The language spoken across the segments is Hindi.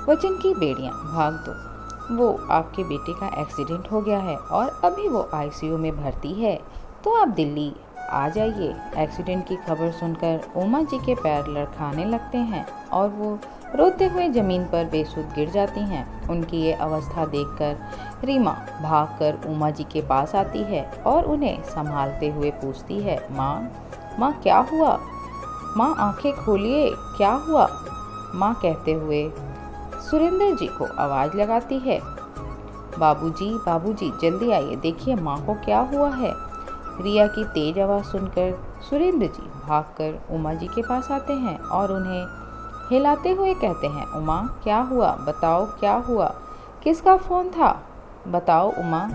वचन की बेड़ियां भाग दो। वो आपके बेटे का एक्सीडेंट हो गया है और अभी वो आईसीयू में भर्ती है, तो आप दिल्ली आ जाइए। एक्सीडेंट की खबर सुनकर उमा जी के पैर लड़खड़ाने लगते हैं और वो रोते हुए ज़मीन पर बेसुध गिर जाती हैं। उनकी ये अवस्था देखकर रीमा भागकर उमा जी के पास आती है और उन्हें संभालते हुए पूछती है, माँ क्या हुआ? माँ आंखें खोलिए, क्या हुआ? माँ कहते हुए सुरेंद्र जी को आवाज़ लगाती है, बाबूजी जल्दी आइए, देखिए माँ को क्या हुआ है। रिया की तेज आवाज़ सुनकर सुरेंद्र जी भागकर उमा जी के पास आते हैं और उन्हें हिलाते हुए कहते हैं, उमा क्या हुआ, बताओ क्या हुआ, किसका फ़ोन था, बताओ उमा।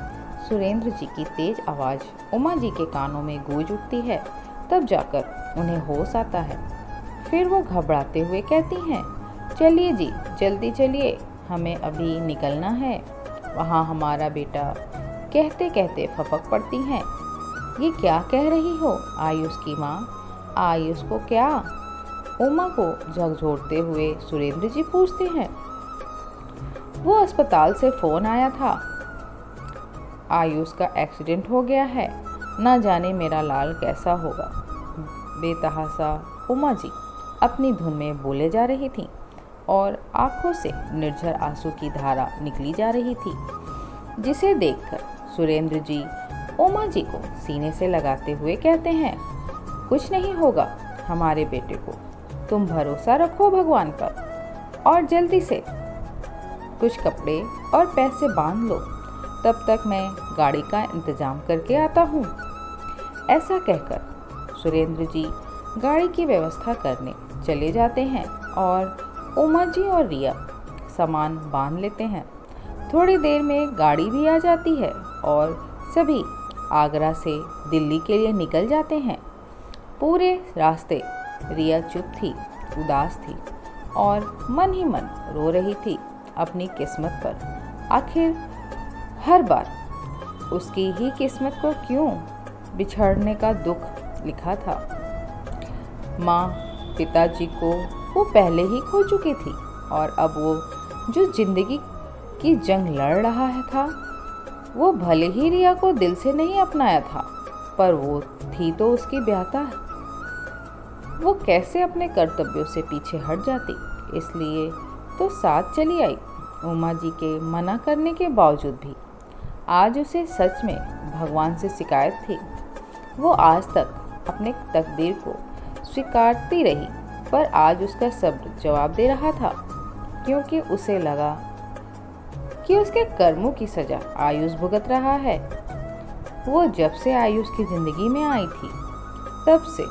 सुरेंद्र जी की तेज आवाज़ उमा जी के कानों में गूंज उठती है, तब जाकर उन्हें होश आता है। फिर वो घबराते हुए कहती हैं, चलिए जी जल्दी चलिए, हमें अभी निकलना है, वहाँ हमारा बेटा। कहते कहते फपक पड़ती हैं, ये क्या कह रही हो आयुष की माँ? आयुष को क्या? उमा को झकझोरते हुए सुरेंद्र जी पूछते हैं, वो अस्पताल से फ़ोन आया था, आयुष का एक्सीडेंट हो गया है, ना जाने मेरा लाल कैसा होगा। बेतहासा उमा जी अपनी धुन में बोले जा रही थीं और आंखों से निर्झर आंसू की धारा निकली जा रही थी, जिसे देखकर सुरेंद्र जी उमा जी को सीने से लगाते हुए कहते हैं, कुछ नहीं होगा हमारे बेटे को, तुम भरोसा रखो भगवान पर और जल्दी से कुछ कपड़े और पैसे बांध लो, तब तक मैं गाड़ी का इंतजाम करके आता हूँ। ऐसा कहकर सुरेंद्र जी गाड़ी की व्यवस्था करने चले जाते हैं और उमा जी और रिया सामान बांध लेते हैं। थोड़ी देर में गाड़ी भी आ जाती है और सभी आगरा से दिल्ली के लिए निकल जाते हैं। पूरे रास्ते रिया चुप थी, उदास थी और मन ही मन रो रही थी अपनी किस्मत पर। आखिर हर बार उसकी ही किस्मत को क्यों बिछड़ने का दुख लिखा था। माँ पिताजी को वो पहले ही खो चुकी थी और अब वो जो जिंदगी की जंग लड़ रहा था, वो भले ही रिया को दिल से नहीं अपनाया था, पर वो थी तो उसकी ब्याहता। वो कैसे अपने कर्तव्यों से पीछे हट जाती, इसलिए तो साथ चली आई। उमा जी के मना करने के बावजूद भी आज उसे सच में भगवान से शिकायत थी। वो आज तक अपने तकदीर को स्वीकारती रही, पर आज उसका सब्र जवाब दे रहा था, क्योंकि उसे लगा कि उसके कर्मों की सजा आयुष भुगत रहा है। वो जब से आयुष की जिंदगी में आई थी, तब से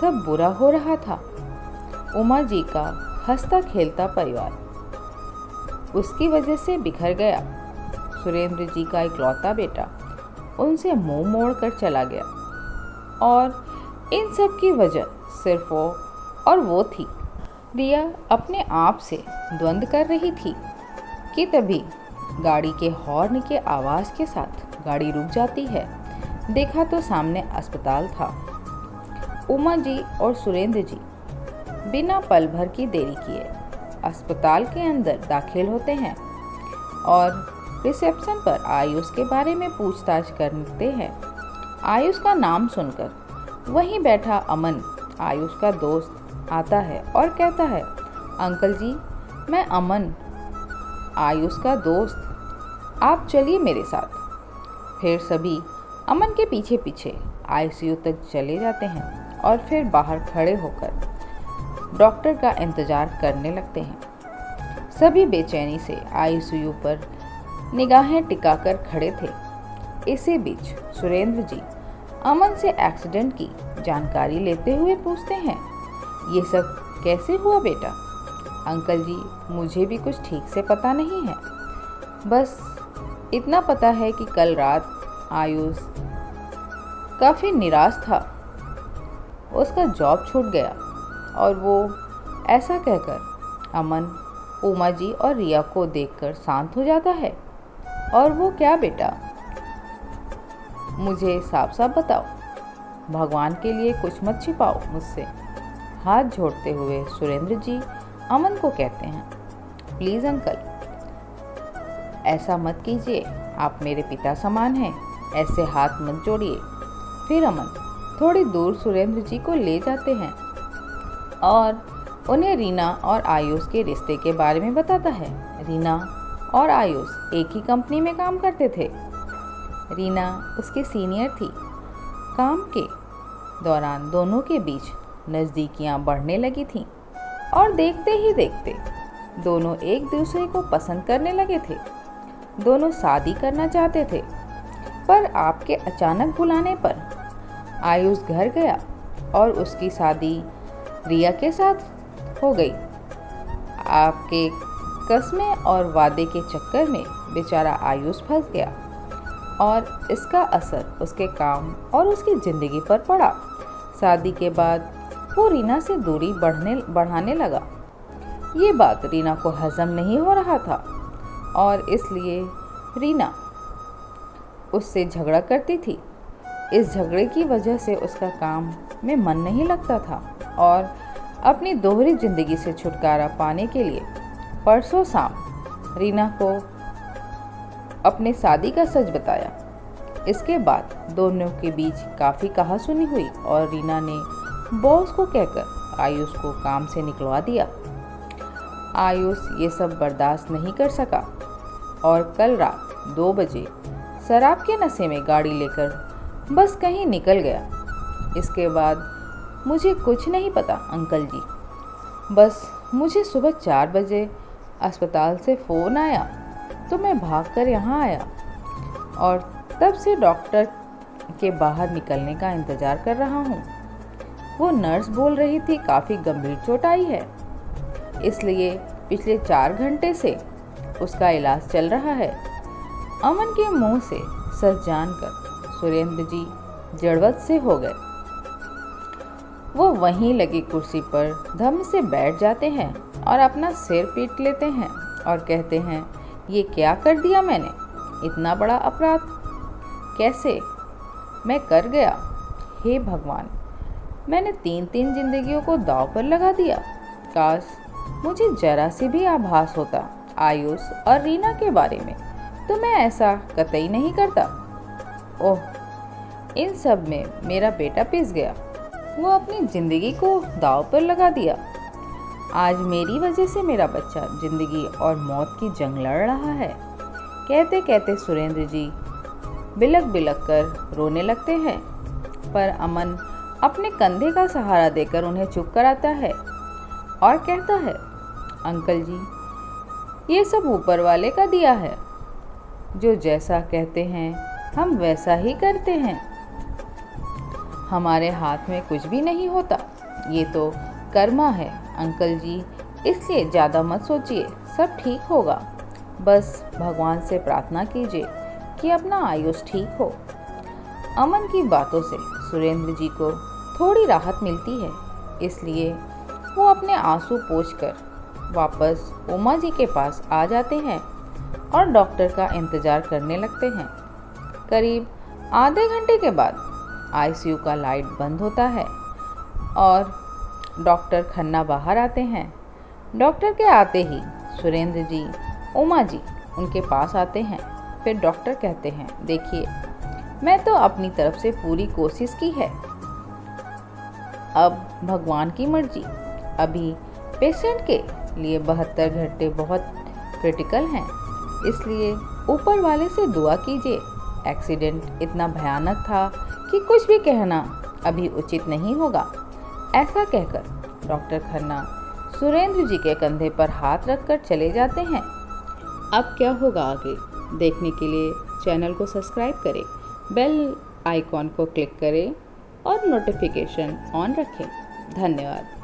सब बुरा हो रहा था। उमा जी का हंसता खेलता परिवार उसकी वजह से बिखर गया। सुरेंद्र जी का इकलौता बेटा उनसे मुंह मोड़ कर चला गया और इन सब की वजह सिर्फ वो थी। रिया अपने आप से द्वंद्व कर रही थी कि तभी गाड़ी के हॉर्न के आवाज़ के साथ गाड़ी रुक जाती है। देखा तो सामने अस्पताल था। उमा जी और सुरेंद्र जी बिना पल भर की देरी किए अस्पताल के अंदर दाखिल होते हैं और रिसेप्शन पर आयुष के बारे में पूछताछ करते हैं। आयुष का नाम सुनकर वहीं बैठा अमन, आयुष का दोस्त, आता है और कहता है, अंकल जी मैं अमन, आयुष का दोस्त, आप चलिए मेरे साथ। फिर सभी अमन के पीछे पीछे आईसीयू तक चले जाते हैं और फिर बाहर खड़े होकर डॉक्टर का इंतज़ार करने लगते हैं। सभी बेचैनी से आईसीयू पर निगाहें टिकाकर खड़े थे। इसी बीच सुरेंद्र जी अमन से एक्सीडेंट की जानकारी लेते हुए पूछते हैं, ये सब कैसे हुआ बेटा? अंकल जी मुझे भी कुछ ठीक से पता नहीं है, बस इतना पता है कि कल रात आयुष काफ़ी निराश था, उसका जॉब छूट गया। और वो ऐसा कहकर अमन उमा जी और रिया को देखकर शांत हो जाता है। और वो क्या बेटा, मुझे साफ साफ बताओ, भगवान के लिए कुछ मत छिपाओ मुझसे। हाथ जोड़ते हुए सुरेंद्र जी अमन को कहते हैं, प्लीज़ अंकल, ऐसा मत कीजिए, आप मेरे पिता समान हैं, ऐसे हाथ मत जोड़िए। फिर अमन थोड़ी दूर सुरेंद्र जी को ले जाते हैं और उन्हें रीना और आयुष के रिश्ते के बारे में बताता है। रीना और आयुष एक ही कंपनी में काम करते थे। रीना उसके सीनियर थी। काम के दौरान दोनों के बीच नज़दीकियां बढ़ने लगी थीं और देखते ही देखते दोनों एक दूसरे को पसंद करने लगे थे। दोनों शादी करना चाहते थे, पर आपके अचानक बुलाने पर आयुष घर गया और उसकी शादी रिया के साथ हो गई। आपके कस्में और वादे के चक्कर में बेचारा आयुष फंस गया और इसका असर उसके काम और उसकी ज़िंदगी पर पड़ा। शादी के बाद वो रीना से दूरी बढ़ाने लगा। ये बात रीना को हजम नहीं हो रहा था और इसलिए रीना उससे झगड़ा करती थी। इस झगड़े की वजह से उसका काम में मन नहीं लगता था और अपनी दोहरी ज़िंदगी से छुटकारा पाने के लिए परसों शाम रीना को अपने शादी का सच बताया। इसके बाद दोनों के बीच काफ़ी कहासुनी हुई और रीना ने बॉस को कहकर आयुष को काम से निकलवा दिया। आयुष ये सब बर्दाश्त नहीं कर सका और कल रात 2 बजे शराब के नशे में गाड़ी लेकर बस कहीं निकल गया। इसके बाद मुझे कुछ नहीं पता अंकल जी, बस मुझे सुबह 4 बजे अस्पताल से फ़ोन आया तो मैं भागकर यहाँ आया और तब से डॉक्टर के बाहर निकलने का इंतज़ार कर रहा हूँ। वो नर्स बोल रही थी काफ़ी गंभीर चोट आई है, इसलिए पिछले 4 घंटे से उसका इलाज चल रहा है। अमन के मुंह से सच जानकर सुरेंद्र जी जड़वत से हो गए। वो वहीं लगी कुर्सी पर धम से बैठ जाते हैं और अपना सिर पीट लेते हैं और कहते हैं, ये क्या कर दिया मैंने? इतना बड़ा अपराध कैसे मैं कर गया? हे भगवान, मैंने 3 जिंदगियों को दांव पर लगा दिया। काश मुझे जरा सी भी आभास होता आयुष और रीना के बारे में तो मैं ऐसा कतई नहीं करता। ओह, इन सब में मेरा बेटा पिस गया। वो अपनी ज़िंदगी को दांव पर लगा दिया। आज मेरी वजह से मेरा बच्चा ज़िंदगी और मौत की जंग लड़ रहा है। कहते कहते सुरेंद्र जी बिलक बिलक कर रोने लगते हैं, पर अमन अपने कंधे का सहारा देकर उन्हें चुप कराता है और कहता है, अंकल जी, ये सब ऊपर वाले का दिया है। जो जैसा कहते हैं हम वैसा ही करते हैं। हमारे हाथ में कुछ भी नहीं होता। ये तो कर्मा है अंकल जी, इसलिए ज़्यादा मत सोचिए, सब ठीक होगा। बस भगवान से प्रार्थना कीजिए कि अपना आयुष ठीक हो। अमन की बातों से सुरेंद्र जी को थोड़ी राहत मिलती है, इसलिए वो अपने आंसू पोंछकर वापस उमा जी के पास आ जाते हैं और डॉक्टर का इंतज़ार करने लगते हैं। करीब आधे घंटे के बाद आईसीयू का लाइट बंद होता है और डॉक्टर खन्ना बाहर आते हैं। डॉक्टर के आते ही सुरेंद्र जी, उमा जी उनके पास आते हैं। फिर डॉक्टर कहते हैं, देखिए, मैं तो अपनी तरफ से पूरी कोशिश की है, अब भगवान की मर्जी। अभी पेशेंट के लिए 72 घंटे बहुत क्रिटिकल हैं, इसलिए ऊपर वाले से दुआ कीजिए। एक्सीडेंट इतना भयानक था कि कुछ भी कहना अभी उचित नहीं होगा। ऐसा कहकर डॉक्टर खन्ना सुरेंद्र जी के कंधे पर हाथ रखकर चले जाते हैं। अब क्या होगा आगे देखने के लिए चैनल को सब्सक्राइब करें, बेल आइकॉन को क्लिक करें और नोटिफिकेशन ऑन रखें। धन्यवाद।